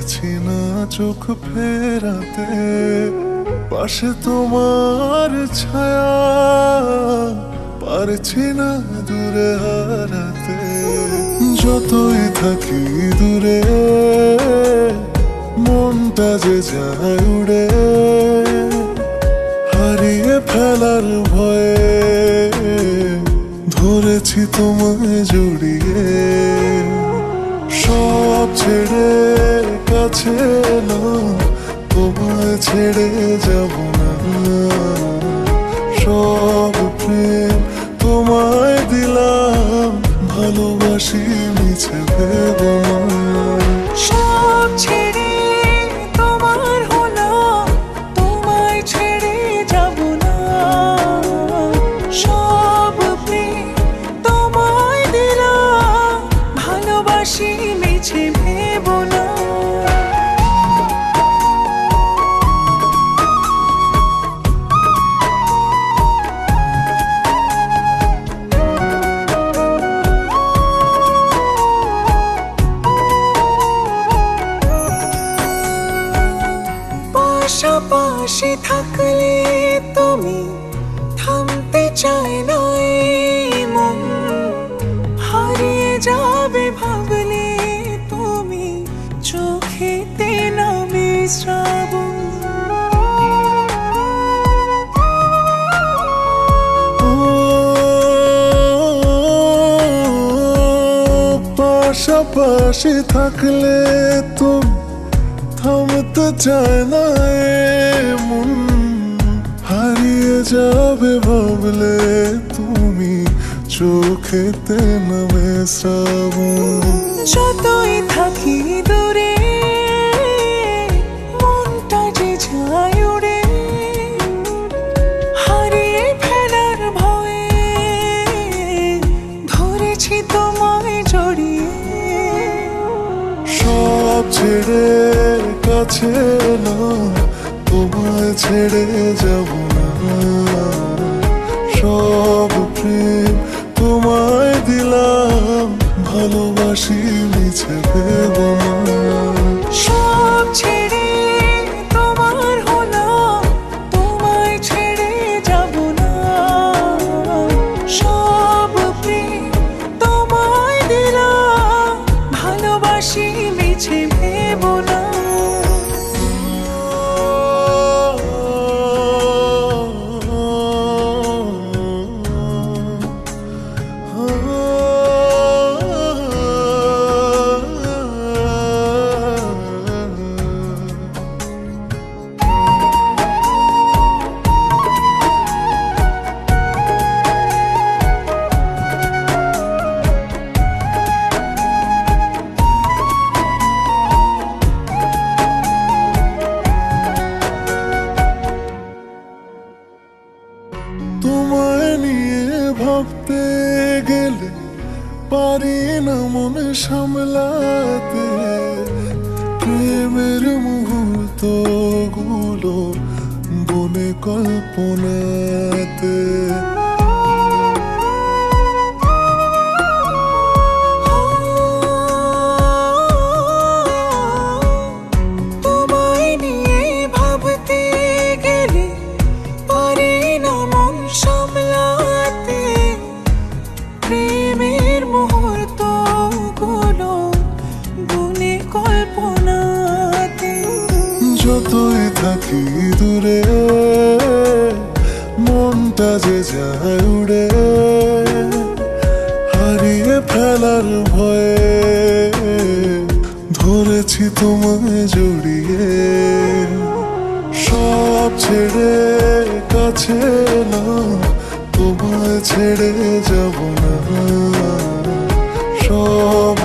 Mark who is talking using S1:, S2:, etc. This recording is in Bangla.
S1: পারছি না চোখ ফেরাতে, পাশে তোমার ছায়া পারছি না দূরে হারাতে। যতই থাকি দূরে মনটা যে যায় উড়ে, হারিয়ে ফেলার ভয়ে ধরেছি তোমায় জড়িয়ে। সব ছেড়ে কাছে এলো, তোমায় ছেড়ে যাব না। সব প্রেম তোমায় দিলাম, ভালোবাসি মিছে ভেবো না।
S2: সব ছেড়ে তোমার হলাম, তোমায় ছেড়ে যাব না। সব প্রেম তোমায় দিলাম, ভালোবাসি মিছে ভেবো না। পাশাপাশি থাকলে তুমি থামতে চায় না এই মন, হারিয়ে যাবে ভাবলে তুমি চোখেতে নামে শ্রাবণ।
S1: পাশাপাশি থাকলে তুমি থামতে চায় না মন, হারিয়ে যাবে ভাবলে তুমি চোখেতে নামে শ্রাবণ।
S2: যতই থাকি দূরে মনটা যে যায় উড়ে, হারিয়ে ফেলার ভয়ে ধরেছি তোমায় জড়িয়ে।
S1: সব ছেড়ে কাছে এলো, তোমায় ছেড়ে যাব না। সব প্রেম তোমায় দিলাম, ভালোবাসি মিছে ভেবো না।
S2: সব ছেড়ে তোমার হলাম, তোমায় ছেড়ে যাব না। সব প্রেম তোমায় দিলাম, ভালোবাসি মিছে ভেবো না।
S1: তোমায় নিয়ে ভাবতে গেলে পারি না মনে সামলাতে, প্রেমের মুহূর্ত গুলো বনে কল্পনাতে।
S2: তোমায় নিয়ে ভাবতে গেলে পারি না মন সামলাতে, প্রেমের মুহূর্ত গুলো গুনে কল্পনাতে।
S1: যতই থাকি দূরে মনটা যে যায় উড়ে, হারিয়ে ফেলার ভয়ে ধরেছি তোমায় জড়িয়ে। সব ছেড়ে কাছে এলো, তোমায় ছেড়ে যাব না। সব